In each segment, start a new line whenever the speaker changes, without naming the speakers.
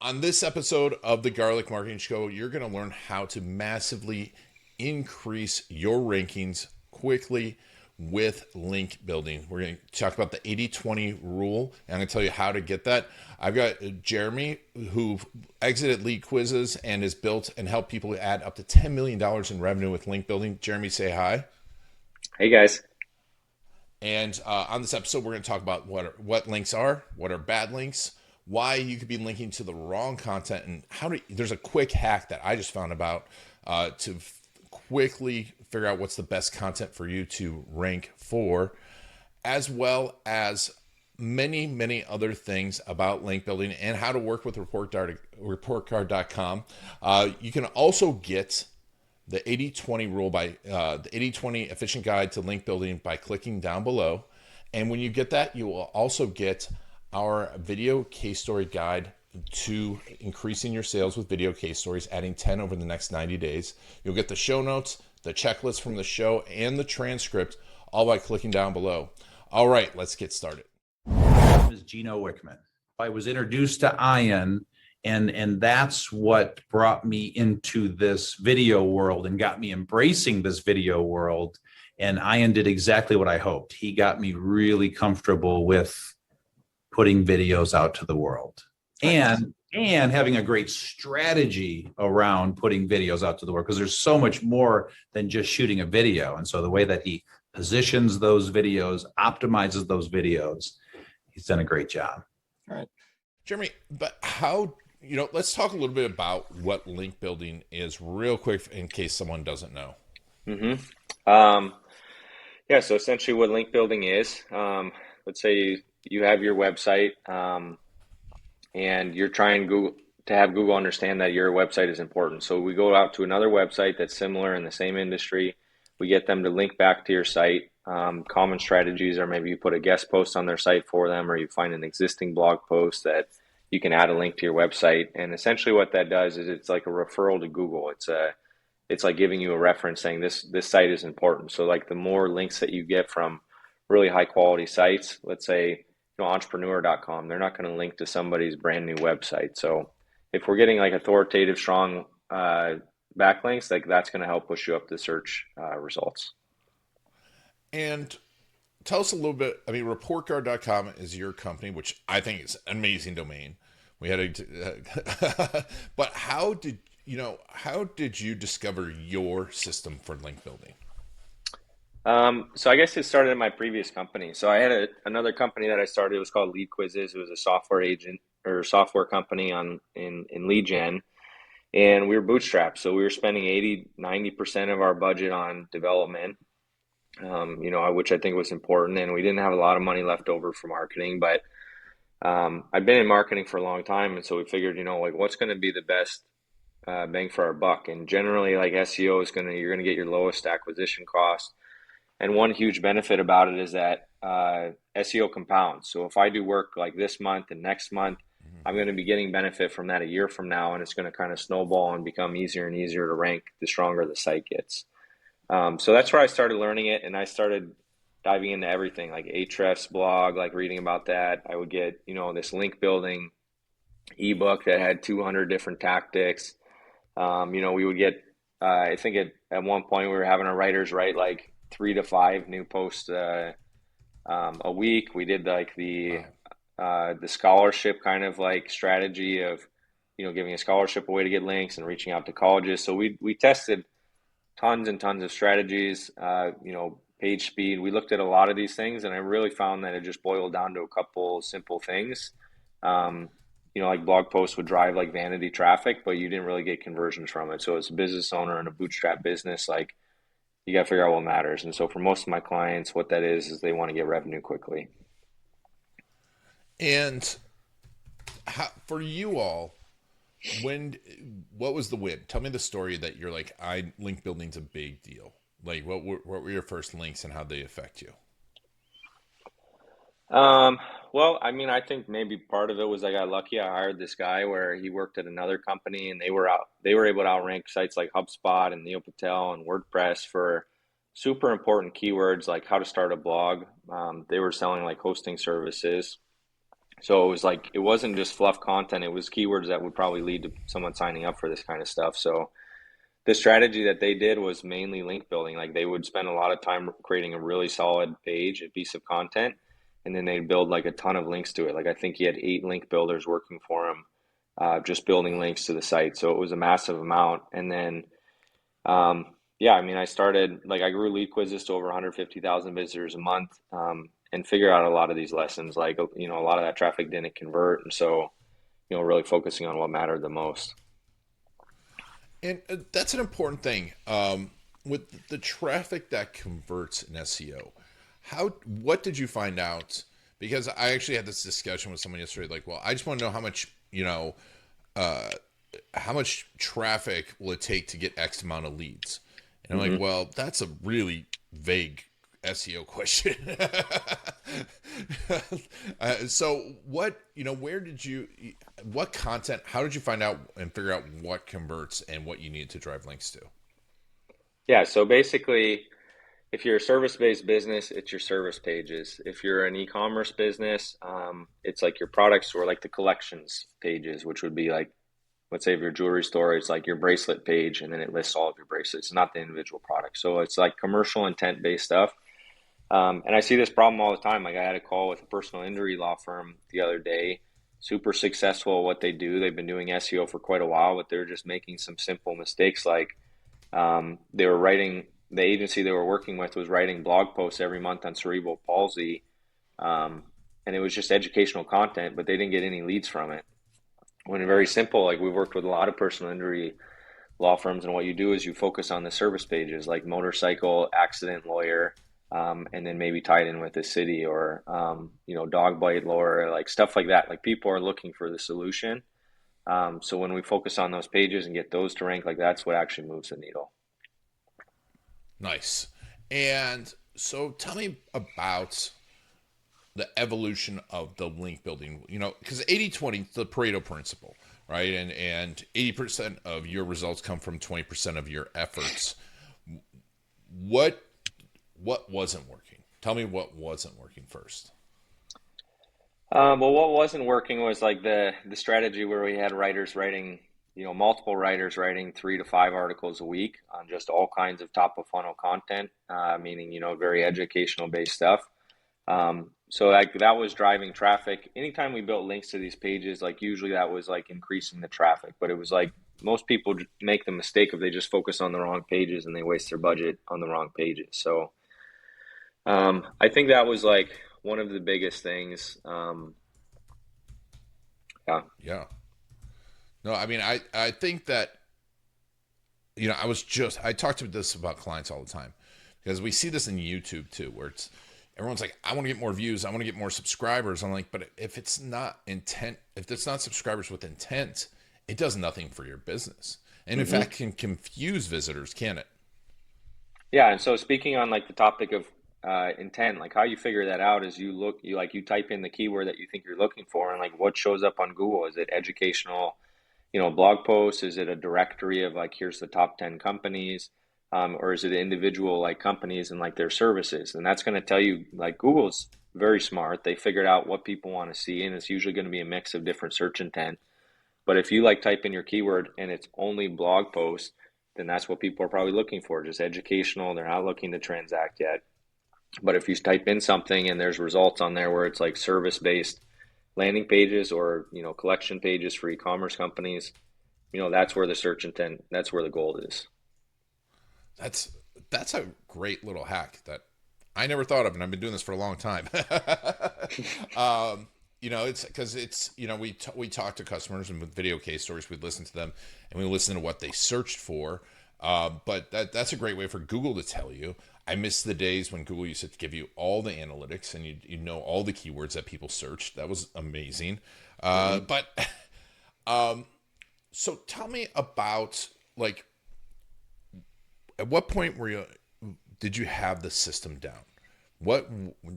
On this episode of the Garlic Marketing Show, you're going to learn how to massively increase your rankings quickly with link building. We're going to talk about the 80-20 rule, and I'm going to tell you how to get that. I've got Jeremy, who exited Lead Quizzes and has built and helped people add up to $10 million in revenue with link building. Jeremy, say hi.
Hey guys.
And on this episode, we're going to talk about what links are, what are bad links, why you could be linking to the wrong content, and there's a quick hack that I just found about to quickly figure out what's the best content for you to rank for, as well as many other things about link building and how to work with reportcard.com. You can also get the 80-20 rule by the 80-20 efficient guide to link building by clicking down below. And when you get that, you will also get our video case story guide to increasing your sales with video case stories, adding 10 over the next 90 days. You'll get the show notes, the checklist from the show, and the transcript, all by clicking down below. All right, let's get started.
My name is Gino Wickman. I was introduced to Ian, and that's what brought me into this video world and got me embracing this video world. And Ian did exactly what I hoped. He got me really comfortable with putting videos out to the world and having a great strategy around putting videos out to the world, because there's so much more than just shooting a video. And so the way that he positions those videos, optimizes those videos, he's done a great job.
All right, Jeremy, but let's talk a little bit about what link building is real quick in case someone doesn't know.
So essentially what link building is, let's say you have your website and you're trying to have Google understand that your website is important. So we go out to another website that's similar in the same industry. We get them to link back to your site. Common strategies are maybe you put a guest post on their site for them, or you find an existing blog post that you can add a link to your website. And essentially what that does is it's like a referral to Google. It's like giving you a reference saying this site is important. So like the more links that you get from really high quality sites, let's say entrepreneur.com, they're not going to link to somebody's brand new website. So if we're getting like authoritative, strong backlinks, like that's going to help push you up the search results.
And tell us a little bit. I mean, reportcard.com is your company, which I think is an amazing domain. We had but how did you discover your system for link building?
So I guess it started in my previous company. So I had another company that I started. It was called Lead Quizzes. It was a software agent or software company in lead gen. And we were bootstrapped. So we were spending 80-90% of our budget on development, which I think was important. And we didn't have a lot of money left over for marketing, but I've been in marketing for a long time. And so we figured, what's going to be the best bang for our buck? And generally like SEO you're going to get your lowest acquisition cost. And one huge benefit about it is that SEO compounds. So if I do work like this month and next month, I'm going to be getting benefit from that a year from now, and it's going to kind of snowball and become easier and easier to rank the stronger the site gets. So that's where I started learning it, and I started diving into everything, like Ahrefs blog, like reading about that. I would get, this link building ebook that had 200 different tactics. We would get, I think at one point we were having our writers write like 3 to 5 new posts a week. We did like the scholarship kind of like strategy of, giving a scholarship away to get links and reaching out to colleges. So we tested tons and tons of strategies, page speed. We looked at a lot of these things, and I really found that it just boiled down to a couple simple things. Like blog posts would drive like vanity traffic, but you didn't really get conversions from it. So as a business owner and a bootstrap business, like you got to figure out what matters. And so for most of my clients, what that is they want to get revenue quickly.
And for you all, what was the win? Tell me the story that you're like, link building's a big deal. Like what were your first links and how'd they affect you?
Well, I mean, I think maybe part of it was I got lucky. I hired this guy where he worked at another company, and they were able to outrank sites like HubSpot and Neil Patel and WordPress for super important keywords like how to start a blog. They were selling like hosting services. So it was like, it wasn't just fluff content, it was keywords that would probably lead to someone signing up for this kind of stuff. So the strategy that they did was mainly link building. Like they would spend a lot of time creating a really solid page, a piece of content, and then they'd build like a ton of links to it. Like I think he had 8 link builders working for him, just building links to the site. So it was a massive amount. And then, yeah, I mean, I grew lead quizzes to over 150,000 visitors a month, and figure out a lot of these lessons. Like, a lot of that traffic didn't convert. And so, really focusing on what mattered the most.
And that's an important thing. With the traffic that converts in SEO, what did you find out? Because I actually had this discussion with someone yesterday. Like, well, I just want to know uh, how much traffic will it take to get X amount of leads? And I'm like,
hmm
well, that's a really vague SEO question. So what content, how did you find out and figure out what converts and what you need to drive links to?
Yeah. So basically, if you're a service-based business, it's your service pages. If you're an e-commerce business, it's like your products or like the collections pages, which would be like, let's say if your jewelry store, it's like your bracelet page, and then it lists all of your bracelets, not the individual product. So it's like commercial intent-based stuff. And I see this problem all the time. Like I had a call with a personal injury law firm the other day, super successful at what they do. They've been doing SEO for quite a while, but they're just making some simple mistakes like they were writing, the agency they were working with was writing blog posts every month on cerebral palsy. Um, and it was just educational content, but they didn't get any leads from it. When very simple, like we've worked with a lot of personal injury law firms, and what you do is you focus on the service pages like motorcycle accident lawyer, and then maybe tie it in with the city or, dog bite lawyer, like stuff like that. Like people are looking for the solution. So when we focus on those pages and get those to rank, like that's what actually moves the needle.
Nice. And so tell me about the evolution of the link building, because 80/20, the Pareto principle, right? And 80% of your results come from 20% of your efforts. What what wasn't working? Tell me what wasn't working first.
Well, what wasn't working was like the strategy where we had writers writing, multiple writers writing 3 to 5 articles a week on just all kinds of top of funnel content, meaning very educational based stuff. So like that was driving traffic. Anytime we built links to these pages, like usually that was like increasing the traffic, but it was like most people make the mistake of they just focus on the wrong pages and they waste their budget on the wrong pages. So I think that was like one of the biggest things. Yeah.
Yeah. No, I mean, I think that, I talk to this about clients all the time because we see this in YouTube too, where everyone's like, I want to get more views. I want to get more subscribers. I'm like, but if it's not intent, if it's not subscribers with intent, it does nothing for your business. And in
hmm
fact, can confuse visitors, can it?
Yeah. And so speaking on like the topic of intent, like how you figure that out is you type in the keyword that you think you're looking for and like what shows up on Google. Is it educational, blog posts? Is it a directory of like, here's the top 10 companies? Or is it individual like companies and like their services? And that's going to tell you like Google's very smart. They figured out what people want to see, and it's usually going to be a mix of different search intent. But if you like type in your keyword and it's only blog posts, then that's what people are probably looking for, just educational. They're not looking to transact yet. But if you type in something and there's results on there where it's like service based landing pages or collection pages for e-commerce companies, that's where the search intent, that's where the gold is.
That's that's a great little hack that I never thought of, and I've been doing this for a long time. It's because we talk to customers and with video case stories, we listen to them and we listen to what they searched for. But that's a great way for Google to tell you. I miss the days when Google used to give you all the analytics and you know all the keywords that people searched. That was amazing.
hmm
But um, so tell me about like at what point did you have the system down? What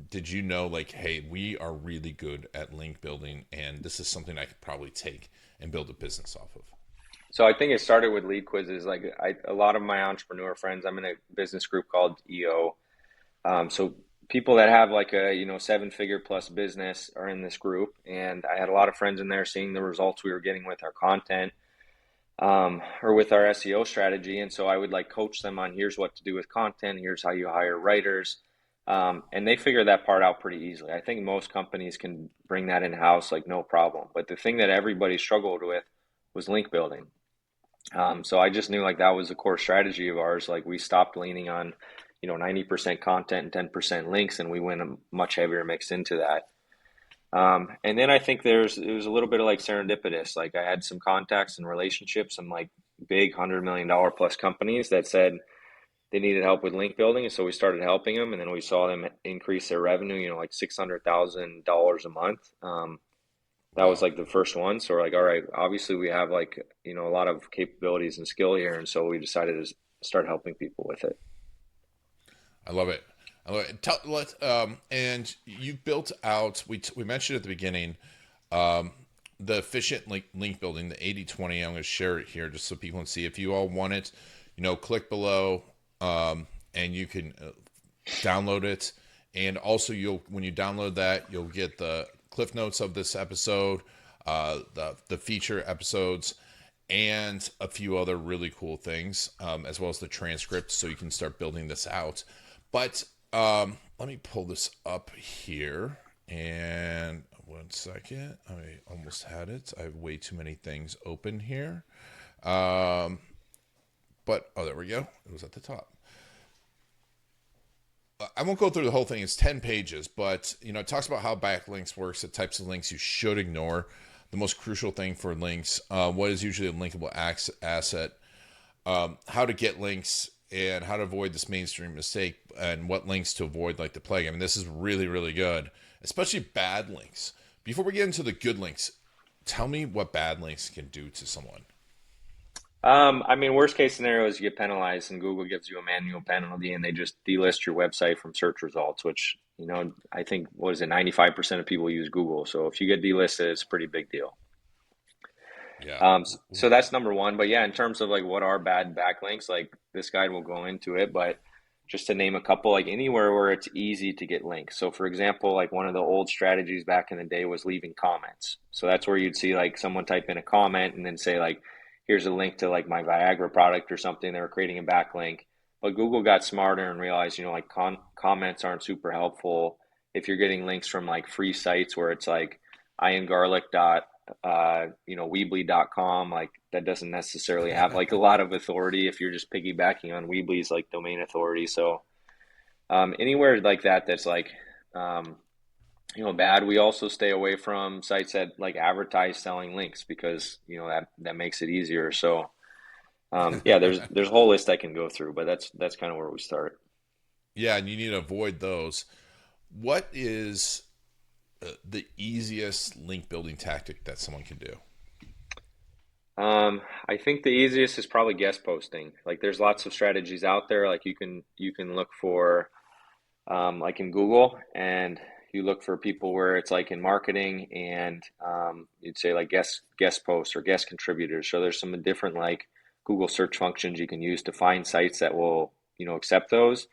did you know like, hey, we are really good at link building and this is something I could probably take and build a business off of?
So I think it started with lead quizzes. Like a lot of my entrepreneur friends, I'm in a business group called EO. So people that have like a, 7-figure plus business are in this group. And I had a lot of friends in there seeing the results we were getting with our content, or with our SEO strategy. And so I would like coach them on here's what to do with content, here's how you hire writers. And they figure that part out pretty easily. I think most companies can bring that in house, like no problem. But the thing that everybody struggled with was link building. So I just knew like that was a core strategy of ours. Like we stopped leaning on, 90% content and 10% links, and we went a much heavier mix into that. And then I think it was a little bit of like serendipitous. Like I had some contacts and relationships, some like big $100 million plus companies that said they needed help with link building. And so we started helping them, and then we saw them increase their revenue, like $600,000 a month. That was
Wow.
like the first one. So we're like, all right, obviously we have like, a lot of capabilities and skill here. And so we decided to start helping people with it.
I love it. I love it. And you built out, we mentioned at the beginning, the efficient link building, the 80/20. I'm going to share it here just so people can see. If you all want it, click below, and you can download it. And also, when you download that, you'll get the cliff notes of this episode, the feature episodes, and a few other really cool things, as well as the transcript, so you can start building this out. But let me pull this up here. And 1 second. I almost had it. I have way too many things open here. But, there we go. It was at the top. I won't go through the whole thing. It's 10 pages, but it talks about how backlinks works, the types of links you should ignore, the most crucial thing for links, what is usually a linkable asset, how to get links, and how to avoid this mainstream mistake, and what links to avoid like the plague. I mean, this is really, really good, especially bad links. Before we get into the good links, tell me what bad links can do to someone.
I mean, worst case scenario is you get penalized and Google gives you a manual penalty and they just delist your website from search results, which, I think, what is it, 95% of people use Google. So if you get delisted, it's a pretty big deal.
Yeah.
So that's number one. But yeah, in terms of like what are bad backlinks, like this guide will go into it, but just to name a couple, like anywhere where it's easy to get links. So for example, like one of the old strategies back in the day was leaving comments. So that's where you'd see like someone type in a comment and then say like, here's a link to like my Viagra product or something. They were creating a backlink. But Google got smarter and realized, like comments aren't super helpful. If you're getting links from like free sites where it's like irongarlic dot Weebly.com, like that doesn't necessarily have like a lot of authority if you're just piggybacking on Weebly's like domain authority. So anywhere like that that's like bad. We also stay away from sites that like advertise selling links because that makes it easier. So yeah, there's a whole list I can go through, but that's kind of where we start.
Yeah, and you need to avoid those. What is the easiest link building tactic that someone can do?
I think the easiest is probably guest posting. Like there's lots of strategies out there. Like you can look for like in Google, and you look for people where it's like in marketing, and you'd say like guest posts or guest contributors. So there's some different like Google search functions you can use to find sites that will accept those,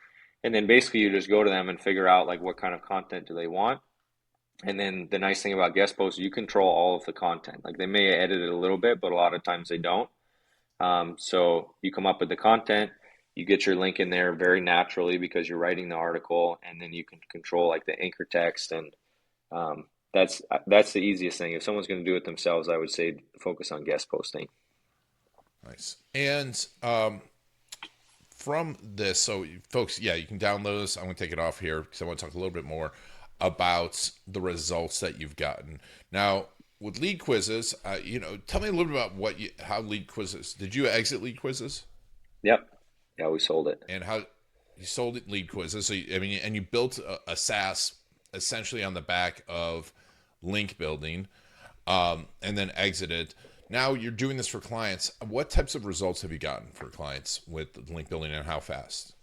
and then basically you just go to them and figure out like what kind of content do they want. And then the nice thing about guest posts, you control all of the content. Like they may edit it a little bit, but a lot of times they don't. So you come up with the content, you get your link in there very naturally because you're writing the article, and then you can control like the anchor text, and that's the easiest thing. If someone's going to do it themselves, I would say focus on guest posting.
Nice. And from this, so folks, yeah, you can download this. I'm going to take it off here because I want to talk a little bit more about the results that you've gotten. Now, with lead quizzes, tell me a little bit about how lead quizzes. Did you exit lead quizzes?
Yep. Yeah, we sold it.
And how you sold it lead quizzes? So and you built a SaaS essentially on the back of link building, and then exited. Now you're doing this for clients. What types of results have you gotten for clients with link building, and how fast?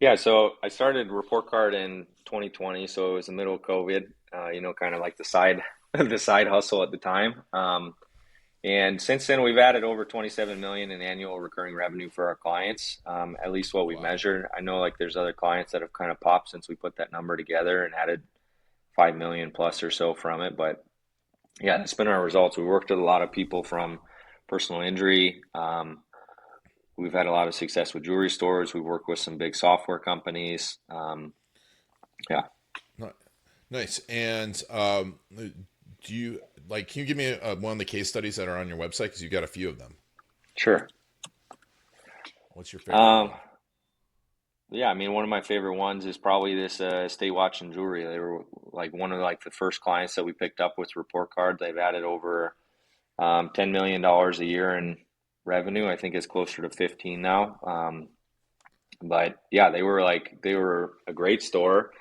Yeah, so I started Report Card in 2020, so it was the middle of COVID. Kind of like the side the side hustle at the time. And since then, we've added over 27 million in annual recurring revenue for our clients, at least what we
Wow.
measured. I know like there's other clients that have kind of popped since we put that number together and added 5 million plus or so from it. But yeah, that's been our results. We worked with a lot of people from personal injury. We've had a lot of success with jewelry stores. We've worked with some big software companies. Yeah,
Ni- Nice. And do you like? Can you give me one of the case studies that are on your website? Because you've got a few of them.
sure.
What's your favorite
Um,
one?
yeah, I mean, one of my favorite ones is probably this Estate Watch and Jewelry. They were like one of like the first clients that we picked up with report card. They've added over $10 million a year in revenue. I think it's closer to 15 now. But yeah, they were a great store.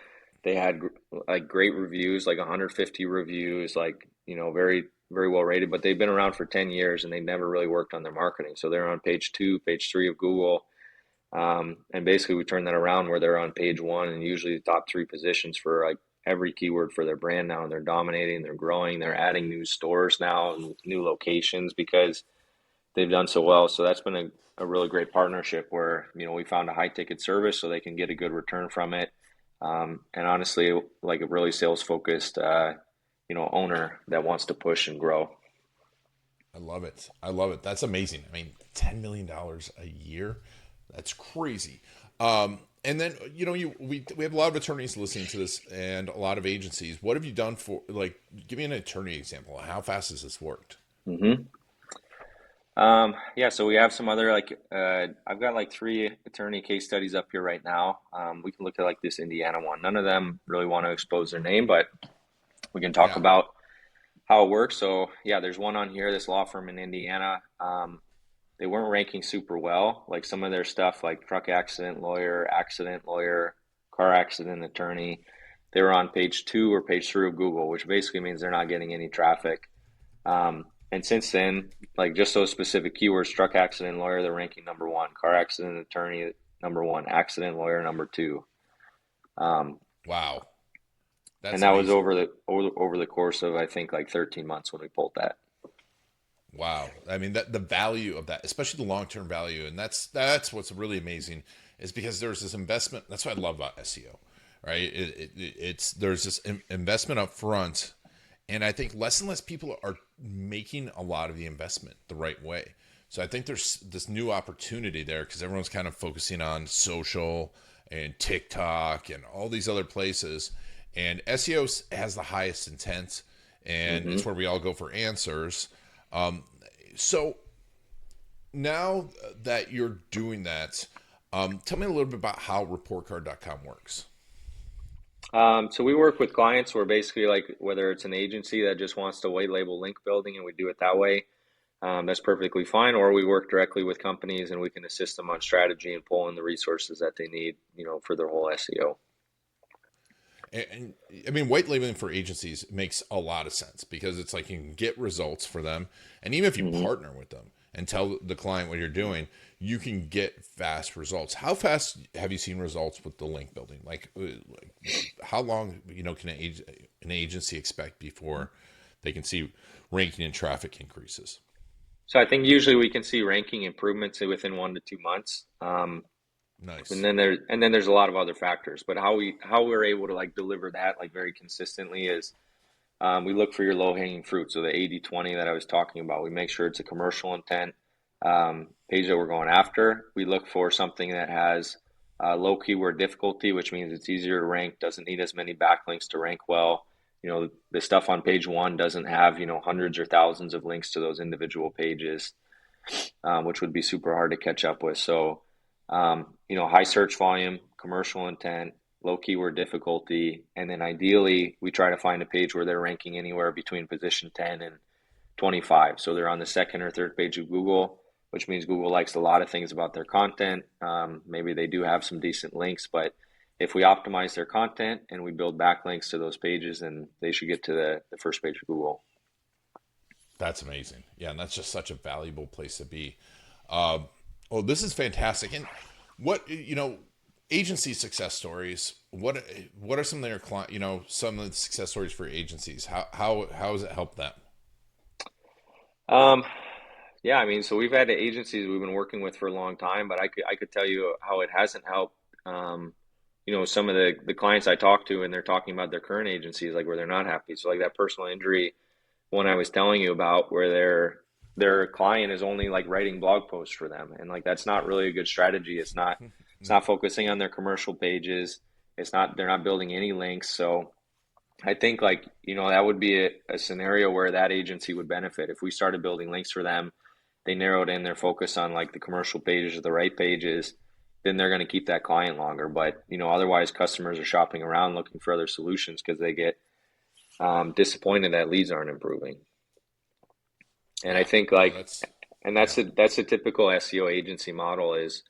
They had like great reviews, like 150 reviews, like very well rated. But they've been around for 10 years and they never really worked on their marketing. So they're on page two, page three of Google. And basically, we turned that around where they're on page one and usually the top three positions for like every keyword for their brand now. And they're dominating, they're growing, they're adding new stores now and new locations because they've done so well. So that's been a really great partnership where, we found a high ticket service so they can get a good return from it. And honestly, like a really sales focused, owner that wants to push and grow.
I love it. I love it. That's amazing. I mean, $10 million a year. That's crazy. And then we have a lot of attorneys listening to this and a lot of agencies. What have you done for like? Give me an attorney example. How fast has this worked?
hmm yeah, so we have some other I've got like three attorney case studies up here right now. We can look at like this Indiana one. None of them really want to expose their name, but we can talk
Yeah.
about how it works. So yeah, there's one on here, this law firm in Indiana. They weren't ranking super well. Like some of their stuff, like truck accident lawyer, car accident attorney, they were on page two or page three of Google, which basically means they're not getting any traffic. And since then, like just those specific keywords, truck accident lawyer, they're ranking number one, car accident attorney, number one, accident lawyer, number two. Um,
Wow.
and
That's
that was
amazing.
over the course of I think like 13 months when we pulled that.
Wow. I mean that the value of that, especially the long-term value, and that's what's really amazing is because there's this investment. That's what I love about SEO, right? It's there's this investment up front, and I think less and less people are making a lot of the investment the right way. So I think there's this new opportunity there because everyone's kind of focusing on social and TikTok and all these other places, and SEO has the highest intent, and it's
hmm
where we all go for answers. Um, so now that you're doing that, tell me a little bit about how reportcard.com works.
So we work with clients who are basically like whether it's an agency that just wants to white label link building and we do it that way. That's perfectly fine. Or we work directly with companies and we can assist them on strategy and pull in the resources that they need, for their whole SEO.
And I mean, white labeling for agencies makes a lot of sense because it's like you can get results for them. And even if you
hmm
partner with them and tell the client what you're doing, you can get fast results. How fast have you seen results with the link building? Like how long, can an agency expect before they can see ranking and traffic increases?
So I think usually we can see ranking improvements within 1 to 2 months. And
Nice.
then there's a lot of other factors. But how we're able to like deliver that like very consistently is we look for your low hanging fruit. So the 80/20 that I was talking about, we make sure it's a commercial intent page that we're going after. We look for something that has low keyword difficulty, which means it's easier to rank, doesn't need as many backlinks to rank well. The stuff on page one doesn't have, hundreds or thousands of links to those individual pages, which would be super hard to catch up with. So, high search volume, commercial intent, low keyword difficulty, and then ideally we try to find a page where they're ranking anywhere between position 10 and 25. So they're on the second or third page of Google, which means Google likes a lot of things about their content. Maybe they do have some decent links, but if we optimize their content and we build backlinks to those pages, then they should get to the first page of Google.
That's amazing. Yeah, and that's just such a valuable place to be. Uh, oh, this is fantastic. And what agency success stories? What are some of their client? Some of the success stories for agencies. How has it helped them?
Um, yeah, I mean, so we've had agencies we've been working with for a long time, but I could tell you how it hasn't helped. Um, some of the clients I talk to, and they're talking about their current agencies, like where they're not happy. So like that personal injury one I was telling you about, where their client is only like writing blog posts for them, and like that's not really a good strategy. It's not focusing on their commercial pages. It's not they're not building any links. So I think like, that would be a scenario where that agency would benefit if we started building links for them. They narrowed in their focus on like the commercial pages or the right pages, then they're going to keep that client longer. But, otherwise customers are shopping around looking for other solutions because they get disappointed that leads aren't improving. And I
Yeah,
think
no,
like,
that's
and
yeah.
that's a typical SEO agency model is,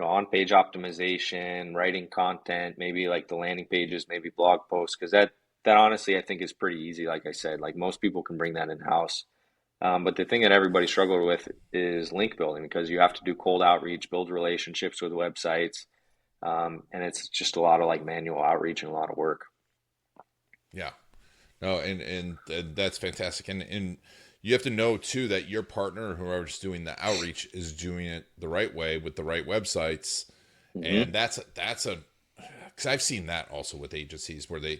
on-page optimization, writing content, maybe like the landing pages, maybe blog posts, because that honestly I think is pretty easy. Like I said, like most people can bring that in house. But the thing that everybody struggled with is link building because you have to do cold outreach, build relationships with websites, and it's just a lot of like manual outreach and a lot of work.
Yeah. No, and that's fantastic. And you have to know too that your partner, whoever's doing the outreach, is doing it the right way with the right websites.
Hmm.
And that's a because I've seen that also with agencies where they,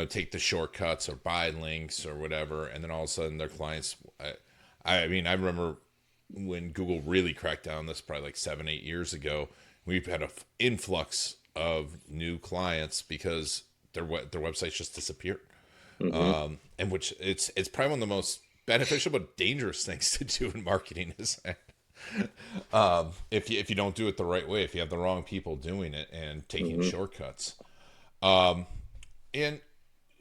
take the shortcuts or buy links or whatever, and then all of a sudden their clients. I mean, I remember when Google really cracked down on this, probably like 7, 8 years ago. We've had an influx of new clients because their websites just disappeared,
Hmm.
and which it's probably one of the most beneficial but dangerous things to do in marketing is if you don't do it the right way, if you have the wrong people doing it and taking
Hmm.
shortcuts. And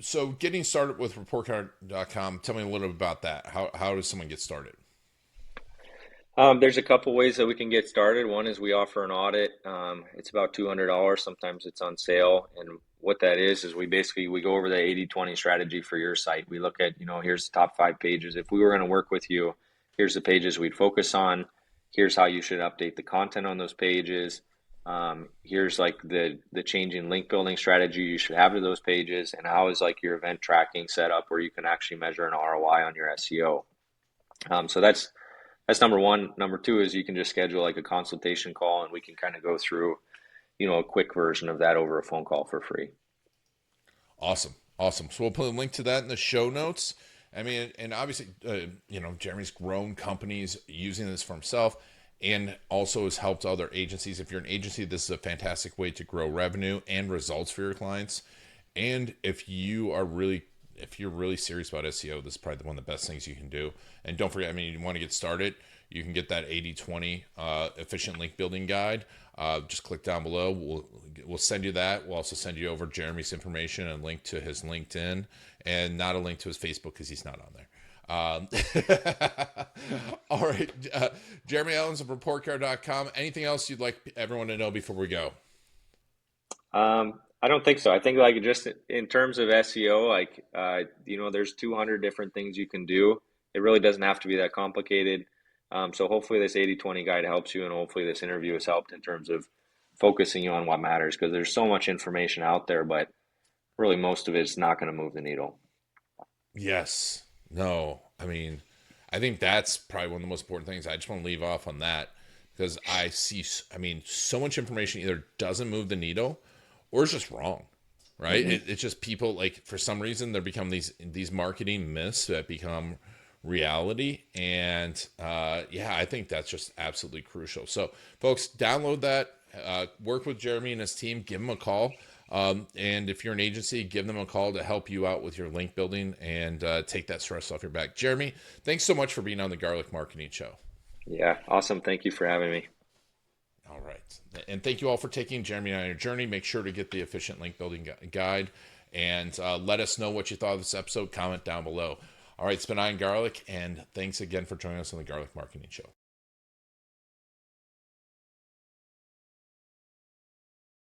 so getting started with reportcard.com, tell me a little bit about that. How does someone get started?
There's a couple ways that we can get started. One is we offer an audit. It's about $200. Sometimes it's on sale. And what that is we go over the 80/20 strategy for your site. We look at, here's the top 5 pages. If we were going to work with you, here's the pages we'd focus on. Here's how you should update the content on those pages. Here's like the changing link building strategy you should have to those pages, and how is like your event tracking set up where you can actually measure an ROI on your SEO. So that's number one. Number two is you can just schedule like a consultation call and we can kind of go through, a quick version of that over a phone call for free.
Awesome, awesome. So we'll put a link to that in the show notes. I mean, and obviously, Jeremy's grown companies using this for himself, and also has helped other agencies. If you're an agency, this is a fantastic way to grow revenue and results for your clients. And if you're really serious about SEO, this is probably one of the best things you can do. And don't forget, I mean, you want to get started, you can get that 80/20 efficient link building guide. Just click down below. We'll send you that. We'll also send you over Jeremy's information and link to his LinkedIn, and not a link to his Facebook because he's not on there. All right. Jeremy Ellens of reportcard.com. Anything else you'd like everyone to know before we go?
I don't think so. I think like just in terms of SEO, like, there's 200 different things you can do. It really doesn't have to be that complicated. So hopefully this 80/20 guide helps you, and hopefully this interview has helped in terms of focusing you on what matters because there's so much information out there, but really most of it's not going to move the needle.
Yes. No. I mean, I think that's probably one of the most important things. I just want to leave off on that because I mean, so much information either doesn't move the needle or it's just wrong, right?
Hmm.
It's just people like for some reason there become these marketing myths that become reality, and yeah, I think that's just absolutely crucial. So, folks, download that. Work with Jeremy and his team. Give him a call. And if you're an agency, give them a call to help you out with your link building and take that stress off your back. Jeremy, thanks so much for being on the Garlic Marketing Show.
Yeah, awesome. Thank you for having me.
All right. And thank you all for taking Jeremy on your journey. Make sure to get the efficient link building guide and let us know what you thought of this episode. Comment down below. All right. It's been Ian Garlic, and thanks again for joining us on the Garlic Marketing Show.